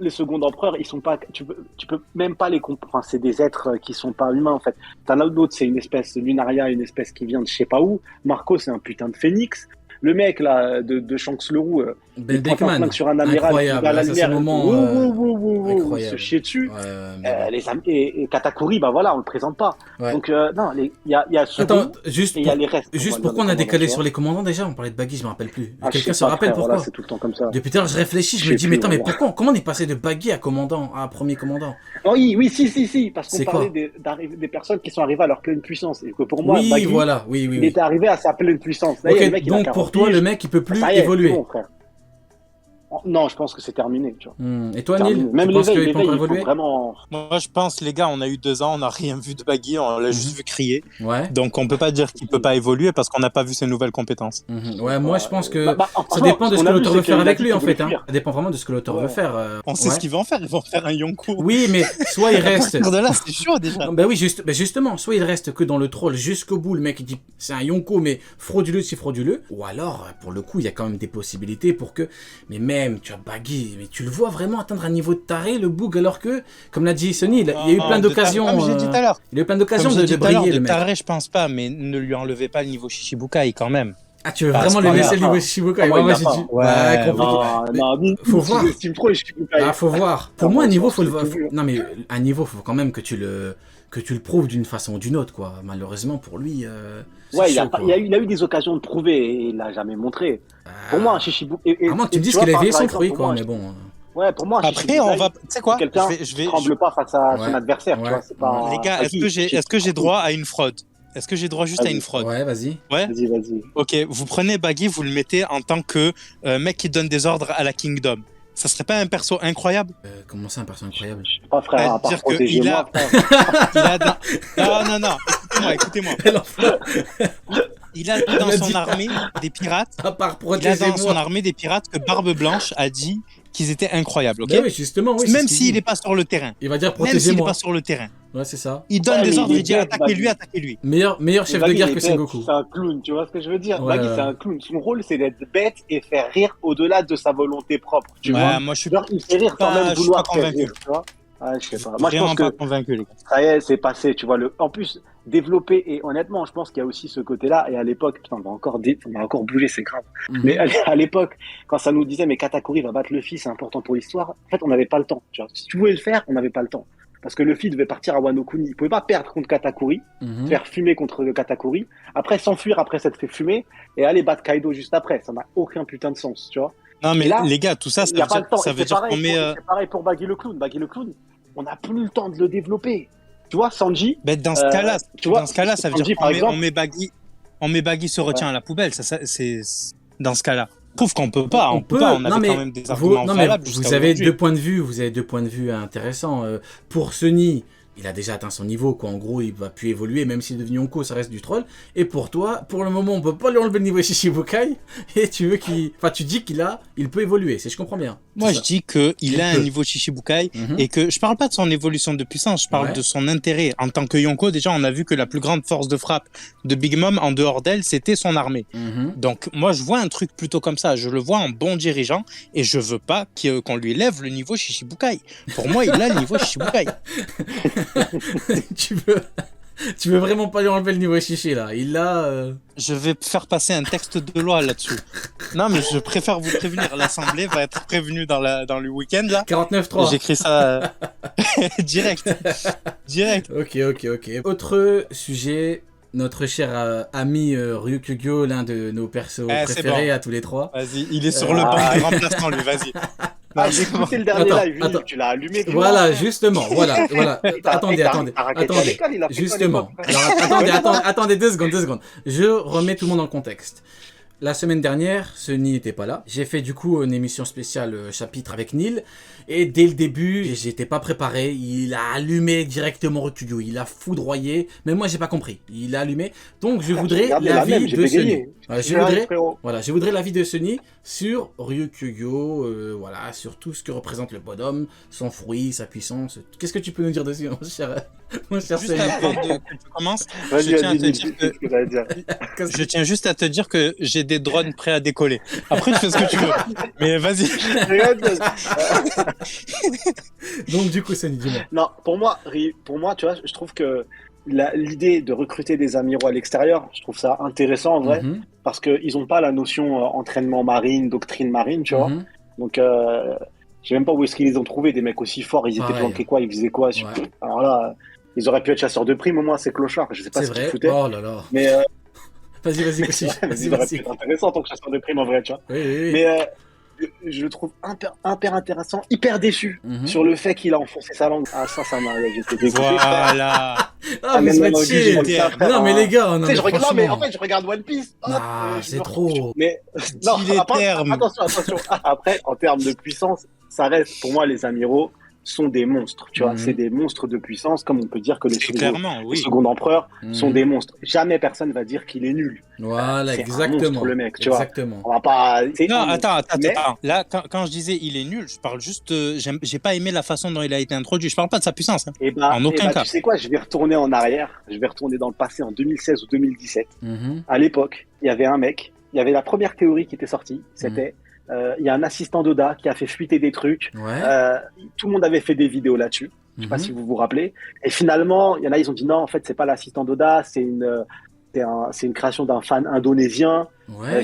les secondes empereurs, ils sont pas, tu peux même pas enfin, c'est des êtres qui sont pas humains, en fait. T'en as d'autres, c'est une espèce Lunaria, une espèce qui vient de je sais pas où. Marco, c'est un putain de phénix. Le mec, là, de Shanks le Roux, il pointe un flingue sur un amiral, incroyable, à la ça, c'est lumière, un moment il se chier dessus. bon. Et Katakuri, bah voilà, on le présente pas. Ouais. Donc, non, il y a ce Attends, et il y a les restes. juste pourquoi on a décalé sur les commandants déjà? On parlait de Baggy, je me rappelle plus. Quelqu'un se pas, rappelle frère, pourquoi? voilà, c'est tout le temps comme ça. Depuis tout à l'heure, je réfléchis, je me dis, mais attends, mais pourquoi, comment on est passé de Baggy à commandant, à premier commandant? Oui, si, parce qu'on C'est parlait des personnes qui sont arrivées à leur pleine puissance. Et que pour moi, Oui, Baggy, voilà, oui. il était arrivé à sa pleine puissance. Là, Ok, le mec, donc pour toi, le mec, il peut plus évoluer. Bon, frère. Non, je pense que c'est terminé. Tu vois. Et toi, Neil, même tu penses l'éveil, qu'il peut encore évoluer? vraiment... Moi, je pense, les gars, on a eu 2 ans, on n'a rien vu de Baggy, on l'a juste vu crier. Ouais. Donc, on peut pas dire qu'il peut pas évoluer parce qu'on n'a pas vu ses nouvelles compétences. Ouais, moi, je pense que ça franchement, dépend de ce que l'auteur veut faire avec lui, en fait. fuir. Ça dépend vraiment de ce que l'auteur veut faire. On sait ce qu'il va en faire, il va en faire un Yonko. Oui, mais soit il reste. De là, c'est chaud déjà. Non, bah oui, justement, soit il reste que dans le troll jusqu'au bout, le mec il dit c'est un Yonko, mais frauduleux, c'est frauduleux. Ou alors, pour le coup, il y a quand même des possibilités pour que. Mais même, tu as Baggy, mais tu le vois vraiment atteindre un niveau de taré, le Boog, alors que, comme l'a dit Sonny, il y a eu plein d'occasions. Comme j'ai dit tout à l'heure. Il a eu plein d'occasions de briller, le mec. Taré, je pense pas, mais ne lui enlevez pas le niveau Shichibukai quand même. Ah, tu veux vraiment lui laisser le niveau Shichibukai? Moi, j'ai dit. Ouais, compliqué. Non, faut voir. Ah, faut voir. Pour moi, un niveau, faut le voir. Non, mais un niveau, faut quand même que tu le prouves d'une façon ou d'une autre, quoi. Malheureusement, pour lui. Ouais, il a eu des occasions de prouver et il l'a jamais montré. Pour moi, un Shichibukai. À moins que tu me dises qu'il a éveillé son fruit, quoi, mais bon. Ouais, pour moi, après, on va. Tu sais quoi? Quelqu'un ne tremble pas face à son adversaire, tu vois. C'est pas. Les gars, est-ce que j'ai droit à une fraude? Est-ce que j'ai droit juste à une fraude? Ouais, vas-y. Ouais. Vas-y. Ok, vous prenez Baggy, vous le mettez en tant que mec qui donne des ordres à la Kingdom. Ça serait pas un perso incroyable? Comment ça, un perso incroyable? Je sais pas, frère, à part protéger moi, frère. Non, écoutez-moi. Il a dans son armée des pirates. À part protéger il a dans son armée des pirates que Barbe Blanche a dit qu'ils étaient incroyables, ok? Oui, justement, oui. Même s'il n'est pas sur le terrain. Il va dire protégez-moi. Même s'il n'est pas sur le terrain. Ouais, c'est ça. Il donne des ordres, il dit attaquez-lui. Meilleur chef de guerre que Sengoku. C'est un clown, tu vois ce que je veux dire? Baggy, c'est un clown. Son rôle, c'est d'être bête et faire rire au-delà de sa volonté propre. Tu vois? Moi, je suis il fait rire sans même vouloir faire rire, tu vois? Je sais pas. Moi, je pense pas convaincu, les gars. Ça y est, c'est passé, tu vois. En plus, développer, et honnêtement, je pense qu'il y a aussi ce côté-là, et à l'époque, putain, on va encore bouger, c'est grave. Mais à l'époque, quand ça nous disait, mais Katakuri va battre Luffy, c'est important pour l'histoire, en fait, on n'avait pas le temps, tu vois. Si tu voulais le faire, on n'avait pas le temps. Parce que Luffy devait partir à Wano Kuni. Il pouvait pas perdre contre Katakuri, faire fumer contre Katakuri, après s'enfuir après s'être fait fumer, et aller battre Kaido juste après. Ça n'a aucun putain de sens, tu vois. Non, mais là, les gars, tout ça, ça veut dire qu'on met... C'est pareil pour Baggy le clown. Baggy le clown, on n'a plus le temps de le développer. Tu vois, Sanji. Ben, dans ce cas-là, ça veut dire qu'on met Baggy se retient à la poubelle. Ça, c'est dans ce cas-là. Prouve qu'on peut pas. On avait quand même des arguments valables. Vous avez deux points de vue intéressants. Pour Sunny, il a déjà atteint son niveau, quoi. En gros, il va plus évoluer, même s'il est devenu Yonko, ça reste du troll. Et pour toi, pour le moment, on peut pas lui enlever le niveau Shichibukai. Et tu dis il peut évoluer, si je comprends bien. Moi, je dis qu'il a un niveau Shichibukai et que je parle pas de son évolution de puissance, je parle de son intérêt. En tant que Yonko, déjà, on a vu que la plus grande force de frappe de Big Mom, en dehors d'elle, c'était son armée. Donc, moi, je vois un truc plutôt comme ça. Je le vois en bon dirigeant et je veux pas qu'on lui lève le niveau Shichibukai. Pour moi, il a le niveau Shichibukai. Tu veux vraiment pas lui enlever le niveau Shichi là? Je vais faire passer un texte de loi là-dessus. Non, mais je préfère vous prévenir. L'Assemblée va être prévenue dans le week-end là. 49.3. J'écris ça direct. Ok. Autre sujet. Notre cher ami Ryukugyo, l'un de nos persos préférés à tous les trois. Vas-y, il est sur le banc de remplaçant, lui, vas-y. J'ai écouté le dernier live, tu l'as allumé. Voilà, justement, voilà. Attendez. Justement. Alors, attendez 2 secondes. Je remets tout le monde dans le contexte. La semaine dernière, Sunny n'était pas là. J'ai fait du coup une émission spéciale chapitre avec Neil. Et dès le début, j'étais pas préparé. Il a allumé directement Ryukugyo. Il a foudroyé. Mais moi, j'ai pas compris. Il a allumé. Donc, je voudrais l'avis de Sunny. Je voudrais l'avis de Sunny sur Ryukugyo. Sur tout ce que représente le bonhomme, son fruit, sa puissance. Qu'est-ce que tu peux nous dire dessus, mon cher Juste avant que tu commences, je tiens juste à te dire que j'ai des drones prêts à décoller. Après, tu fais ce que tu veux. Mais vas-y. Donc du coup, Sani, dis-moi. Non, pour moi, tu vois, je trouve que l'idée de recruter des amiraux à l'extérieur, je trouve ça intéressant en vrai, parce qu'ils n'ont pas la notion entraînement marine, doctrine marine, tu vois. Donc, je sais même pas où est-ce qu'ils les ont trouvés, des mecs aussi forts, ils étaient planqués quoi, ils faisaient quoi. Alors là, ils auraient pu être chasseurs de primes, au moins, c'est clochard, je sais pas ce qu'ils foutaient. Oh là là. Mais vas-y, ils auraient pu être intéressants en tant que chasseurs de primes en vrai, tu vois. Oui. Mais je le trouve hyper intéressant, hyper déçu sur le fait qu'il a enfoncé sa langue. Ah, ça m'a. J'étais dégoûté. Voilà. Ah, mais c'est chill. Non, mais les gars, tu sais, non, mais en fait, je regarde One Piece. C'est trop. Mais non, attention. Après, en termes de puissance, ça reste pour moi les amiraux sont des monstres, tu vois, c'est des monstres de puissance, comme on peut dire que les seconds empereurs sont des monstres. Jamais personne va dire qu'il est nul. Voilà, exactement. Monstre, le mec, tu vois. On va pas. Non, attends. Là, quand je disais il est nul, je parle juste. J'ai pas aimé la façon dont il a été introduit. Je parle pas de sa puissance. Hein. En aucun cas. Tu sais quoi, je vais retourner en arrière. Je vais retourner dans le passé en 2016 ou 2017. À l'époque, il y avait un mec. Il y avait la première théorie qui était sortie. C'était il y a un assistant d'Oda qui a fait fuiter des trucs. Tout le monde avait fait des vidéos là-dessus. Je sais pas si vous vous rappelez. Et finalement, il y en a, ils ont dit non, en fait, c'est pas l'assistant d'Oda, c'est une création d'un fan indonésien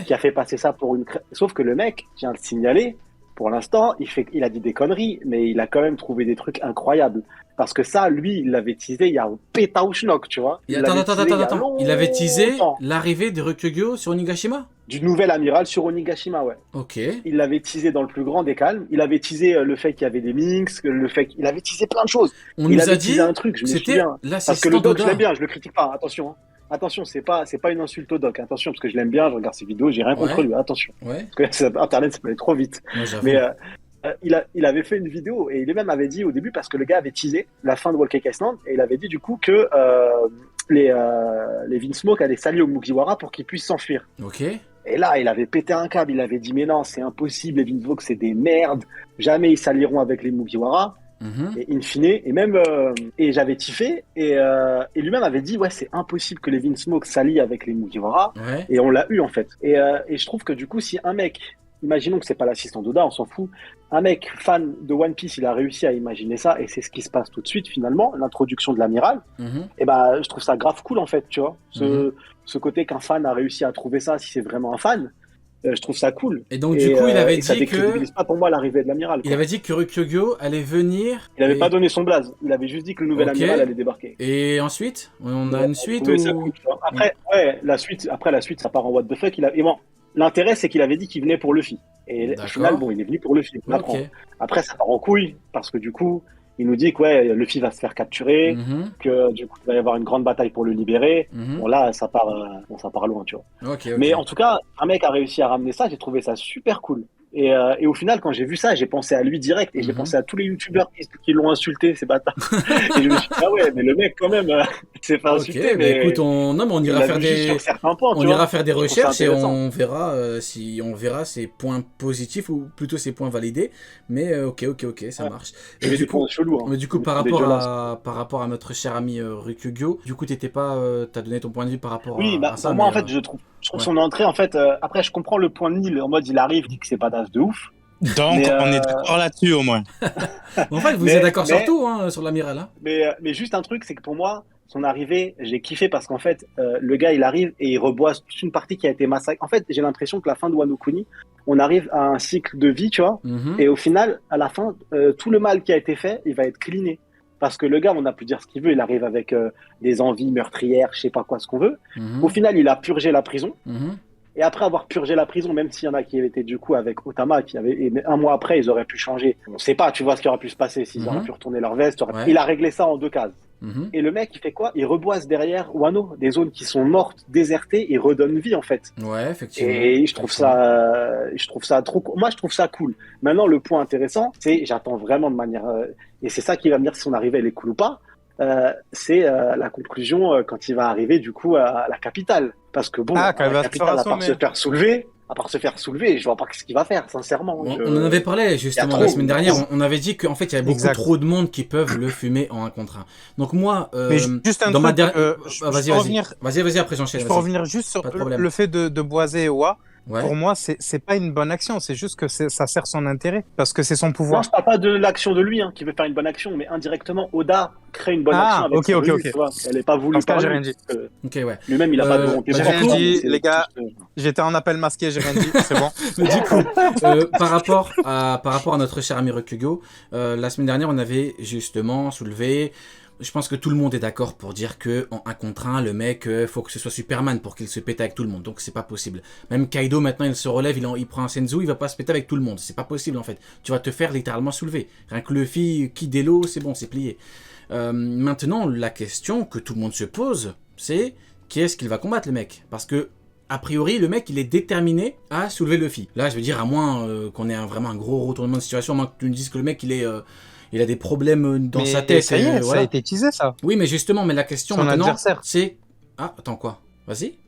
qui a fait passer ça pour une. Sauf que le mec, je viens de le signaler, pour l'instant, il a dit des conneries, mais il a quand même trouvé des trucs incroyables. Parce que ça, lui, il l'avait teasé il y a Pétaouchnok, tu vois. Attends. Il avait teasé l'arrivée de Ryukyu sur Onigashima? Du nouvel amiral sur Onigashima, ouais. Ok. Il l'avait teasé dans le plus grand des calmes. Il avait teasé le fait qu'il y avait des minx, il avait teasé plein de choses. Il avait teasé un truc, je me souviens. Parce que le doc, je l'aime bien, je le critique pas, attention. Attention, c'est pas une insulte au doc. Attention, parce que je l'aime bien, je regarde ses vidéos, j'ai rien contre lui. Attention. Parce que Internet, ça peut aller trop vite. Mais il avait fait une vidéo et il même avait dit au début, parce que le gars avait teasé la fin de Whole Cake Island, et il avait dit du coup que les Vinsmoke allaient s'allier aux Mugiwara pour qu'ils puissent s'enfuir. Ok. Et là, il avait pété un câble, il avait dit mais non, c'est impossible, les Vinsmoke c'est des merdes, jamais ils s'allieront avec les Mugiwara. Et in fine, et même et j'avais tiffé et lui-même avait dit ouais, c'est impossible que les Vinsmoke s'allient avec les Mugiwara, et on l'a eu en fait. Et je trouve que du coup, si un mec, imaginons que c'est pas l'assistant d'Oda, on s'en fout, un mec fan de One Piece, il a réussi à imaginer ça, et c'est ce qui se passe tout de suite finalement, l'introduction de l'amiral, et bah je trouve ça grave cool en fait, tu vois, ce côté qu'un fan a réussi à trouver ça, si c'est vraiment un fan. Je trouve ça cool. Et donc du coup, il avait dit ça décrédibilise pas pour moi l'arrivée de l'amiral. Il avait dit que Ryukyu allait venir. Il avait pas donné son blaze. Il avait juste dit que le nouvel amiral allait débarquer. Et ensuite, on a une suite ou... Après, la suite, ça part en what the fuck. Et bon, l'intérêt, c'est qu'il avait dit qu'il venait pour Luffy. Et au final, bon, il est venu pour Luffy. Après, ça part en couille parce que du coup, il nous dit que Luffy va se faire capturer, que du coup, il va y avoir une grande bataille pour le libérer. Bon, là, ça part loin, tu vois. Mais en tout cas, un mec a réussi à ramener ça, j'ai trouvé ça super cool. Et au final, quand j'ai vu ça, j'ai pensé à lui direct, et j'ai pensé à tous les youtubeurs qui l'ont insulté, ces bâtards. Et je me suis dit, ah ouais, mais le mec, quand même, s'est fait insulter. Mais écoute, on ira faire des recherches et on verra ses points positifs ou plutôt ses points validés. Mais ok, ça marche. Et du coup, chelou, mais du coup, par rapport à notre cher ami Ryukyu, du coup, t'as donné ton point de vue par rapport à ça. Pour moi, en fait, je trouve son entrée, en fait, après, je comprends le point de Neil, en mode, il arrive, il dit que c'est badass de ouf. Donc, on est d'accord là-dessus, au moins. En fait, vous êtes d'accord sur tout, hein, sur l'amiral. Hein. Mais juste un truc, c'est que pour moi, son arrivée, j'ai kiffé parce qu'en fait, le gars, il arrive et il reboise toute une partie qui a été massacrée. En fait, j'ai l'impression que la fin de Wano Kuni, on arrive à un cycle de vie, tu vois, et au final, à la fin, tout le mal qui a été fait, il va être cleané. Parce que le gars, on a pu dire ce qu'il veut, il arrive avec des envies meurtrières, je sais pas quoi, ce qu'on veut. Au final, il a purgé la prison. Et après avoir purgé la prison, même s'il y en a qui étaient du coup avec Otama, et un mois après, ils auraient pu changer. On sait pas, tu vois ce qui aurait pu se passer s'ils auraient pu retourner leur veste. Il a réglé ça en 2 cases. Et le mec, il fait quoi? Il reboise derrière Wano, des zones qui sont mortes, désertées, et redonne vie en fait. Ouais, effectivement. Et je trouve ça trop. Moi, je trouve ça cool. Maintenant, le point intéressant, c'est j'attends vraiment de manière. Et c'est ça qui va me dire si son arrivée elle est cool ou pas. C'est la conclusion quand il va arriver du coup à la capitale. Parce que bon, la capitale, à part se faire soulever, je vois pas ce qu'il va faire, sincèrement. On en avait parlé justement la semaine dernière. On avait dit qu'en fait, il y avait beaucoup trop de monde qui peuvent le fumer en 1 contre 1. Donc moi, mais juste un dans truc, vas-y, après j'enchaîne. Je peux revenir juste sur le fait de boiser Owa. pour moi, c'est pas une bonne action. C'est juste que ça sert son intérêt parce que c'est son pouvoir. Non, je parle pas de l'action de lui qui veut faire une bonne action, mais indirectement, Oda crée une bonne action avec son ok. tu vois. Elle n'est pas voulue par j'ai lui. rien dit. Lui-même, il a pas de volonté. J'ai rien dit, les gars. J'étais en appel masqué, j'ai rien dit. C'est bon. Du coup, par rapport à notre cher ami Rokugo, la semaine dernière, on avait justement soulevé. Je pense que tout le monde est d'accord pour dire que en 1 contre 1, le mec, faut que ce soit Superman pour qu'il se pète avec tout le monde. Donc c'est pas possible. Même Kaido maintenant, il se relève, il prend un Senzu, il va pas se péter avec tout le monde. C'est pas possible en fait. Tu vas te faire littéralement soulever. Rien que Luffy qui dès l'eau, c'est bon, c'est plié. Maintenant, la question que tout le monde se pose, c'est qui est-ce qu'il va combattre le mec ? Parce que a priori, le mec, il est déterminé à soulever Luffy. Là, je veux dire, à moins qu'on ait vraiment un gros retournement de situation, à moins que tu me dises que le mec, il a des problèmes dans sa tête. Ça y est, ça a été teasé, ça. Oui, mais justement, la question son maintenant, adversaire. c'est... Ah, attends, quoi ? Vas-y.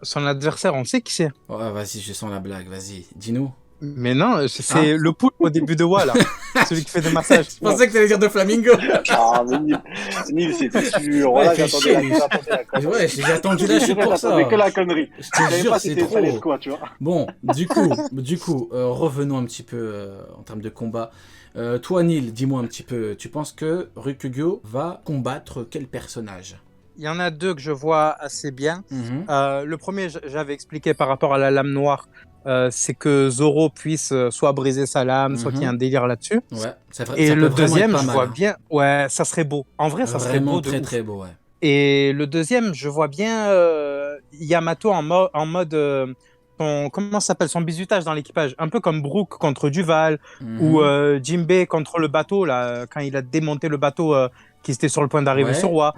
Son adversaire, on sait qui c'est. Oh, vas-y, je sens la blague, vas-y, dis-nous. Mais non, c'est le poulpe au début de Wa, là. Celui qui fait des massages. Je pensais que tu allais dire de Flamingo. Ah, mais Nil, c'était sûr. Ouais, j'ai attendu la chute pour ça. J'attendais que la connerie. Je te jure, c'est trop. Quoi, tu vois. Bon, du coup, revenons un petit peu en termes de combat. Toi, Nil, dis-moi un petit peu, tu penses que Ryukugyo va combattre quel personnage ? Il y en a 2 que je vois assez bien. Le premier, j'avais expliqué par rapport à la lame noire, c'est que Zoro puisse soit briser sa lame, soit qu'il y ait un délire là-dessus. Ouais, c'est vrai. Et le deuxième, je vois bien... Ouais, ça serait beau. En vrai, ça serait beau de très ouf. très beau, ouais. Et le deuxième, je vois bien Yamato en mode... comment ça s'appelle, son bizutage dans l'équipage, un peu comme Brook contre Duval ou Jinbei contre le bateau là, quand il a démonté le bateau qui était sur le point d'arriver sur Wa.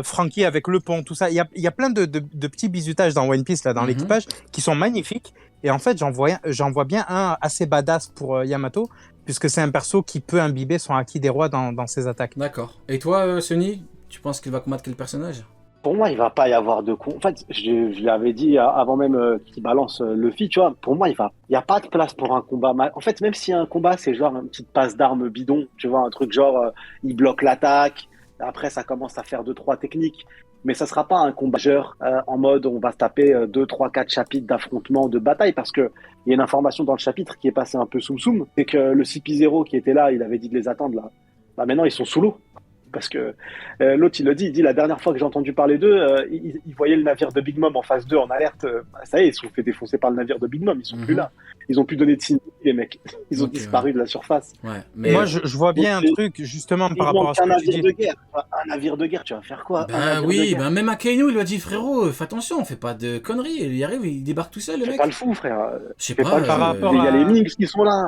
Franky avec le pont, tout ça. Il y a plein de petits bizutages dans One Piece là, dans l'équipage qui sont magnifiques. Et en fait, j'en vois bien un assez badass pour Yamato, puisque c'est un perso qui peut imbiber son acquis des rois dans ses attaques. D'accord. Et toi, Sunny, tu penses qu'il va combattre quel personnage ? Pour moi, il va pas y avoir de En fait, je l'avais dit avant même qu'il balance Luffy, tu vois. Pour moi, il y a pas de place pour un combat. En fait, même s'il y a un combat, c'est genre une petite passe d'armes bidon, tu vois, un truc genre il bloque l'attaque. Après, ça commence à faire 2-3 techniques, mais ça sera pas un combat majeur en mode on va se taper 2, 3, 4 chapitres d'affrontement, de bataille, parce que il y a une information dans le chapitre qui est passée un peu soum-soum, c'est que le CP0 qui était là, il avait dit de les attendre là. Bah maintenant, ils sont sous l'eau. Parce que l'autre, il dit la dernière fois que j'ai entendu parler d'eux, ils voyaient le navire de Big Mom en phase 2 en alerte. Ça y est, ils se sont fait défoncer par le navire de Big Mom, ils sont plus là. Ils ont plus donné de signes, les mecs. Ils ont disparu de la surface. Ouais, mais moi, je vois bien un truc, justement, par rapport à ce que tu dis. Un navire de guerre, tu vas faire quoi? Même Akainu, il lui a dit, frérot, fais attention, fais pas de conneries. Il y arrive, il débarque tout seul, le mec. C'est pas le fou, frère. Je sais pas, par rapport il y a les Minks qui sont là.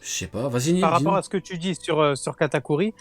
Je sais pas, vas-y, Nil. Par rapport à ce que tu dis sur Katakuri,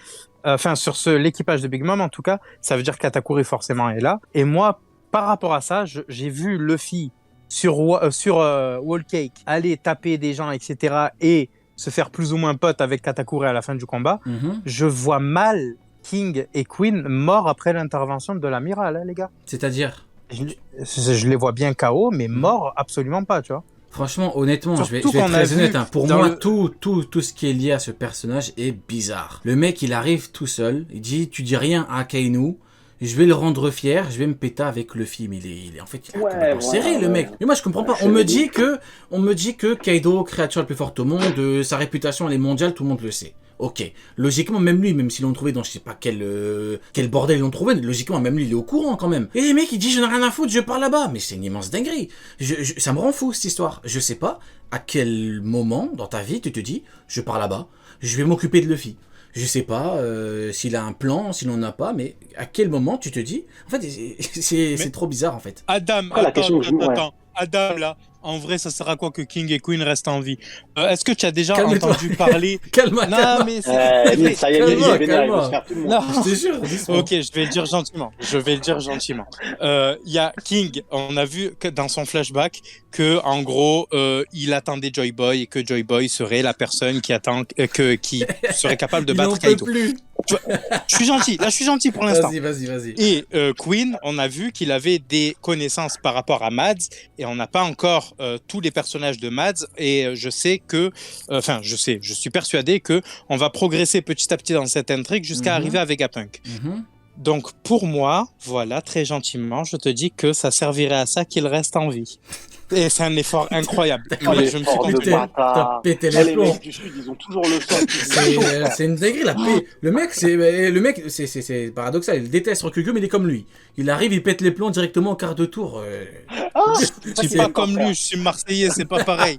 enfin, sur l'équipage de Big Mom, en tout cas, ça veut dire que Katakuri, forcément, est là. Et moi, par rapport à ça, j'ai vu Luffy sur Wall Cake aller taper des gens, etc., et se faire plus ou moins pote avec Katakuri à la fin du combat. Je vois mal King et Queen morts après l'intervention de l'amiral, hein, les gars. C'est-à-dire je les vois bien KO, mais morts absolument pas, tu vois. Franchement, honnêtement, je vais être très honnête. Pour moi, tout ce qui est lié à ce personnage est bizarre. Le mec, il arrive tout seul, il dit, tu dis rien à Akainu, je vais le rendre fier, je vais me péter avec Luffy. Mais il est en fait, il est serré, le mec. Mais moi, je comprends pas. On me dit que Kaido, créature la plus forte au monde, sa réputation, elle est mondiale, tout le monde le sait. Ok, logiquement, même lui, même s'ils l'ont trouvé dans je sais pas quel bordel ils l'ont trouvé, logiquement, même lui, il est au courant quand même. Et les mecs, il dit, je n'ai rien à foutre, je pars là-bas. Mais c'est une immense dinguerie. Ça me rend fou, cette histoire. Je sais pas à quel moment dans ta vie tu te dis, je pars là-bas, je vais m'occuper de Luffy. Je sais pas s'il a un plan, s'il en a pas, mais à quel moment tu te dis... En fait, c'est trop bizarre, en fait. Adam, Adam, là, en vrai, ça sert à quoi que King et Queen restent en vie? Est-ce que tu as déjà entendu parler... Calme-toi. Non, mais c'est... ça y est, il est calme-toi. Non, je te jure. Ok, je vais le dire gentiment. Il y a King, on a vu que dans son flashback que, en gros, il attendait Joy Boy et que Joy Boy serait la personne qui serait capable de battre Kaito. Je suis gentil pour l'instant. Vas-y. Et Queen, on a vu qu'il avait des connaissances par rapport à Mads et on n'a pas encore tous les personnages de Mads et je suis persuadé que on va progresser petit à petit dans cette intrigue jusqu'à arriver à Vegapunk. Donc pour moi, voilà, très gentiment, je te dis que ça servirait à ça qu'il reste en vie. Et c'est un effort incroyable. Mais je me suis contenu. T'as pété les plombs. Les mecs du Sud, ils ont toujours le sang. C'est une dinguerie. Le mec, c'est paradoxal. Il déteste Rokugo, mais il est comme lui. Il arrive, il pète les plombs directement au quart de tour. Je suis pas comme lui, je suis Marseillais, c'est pas pareil.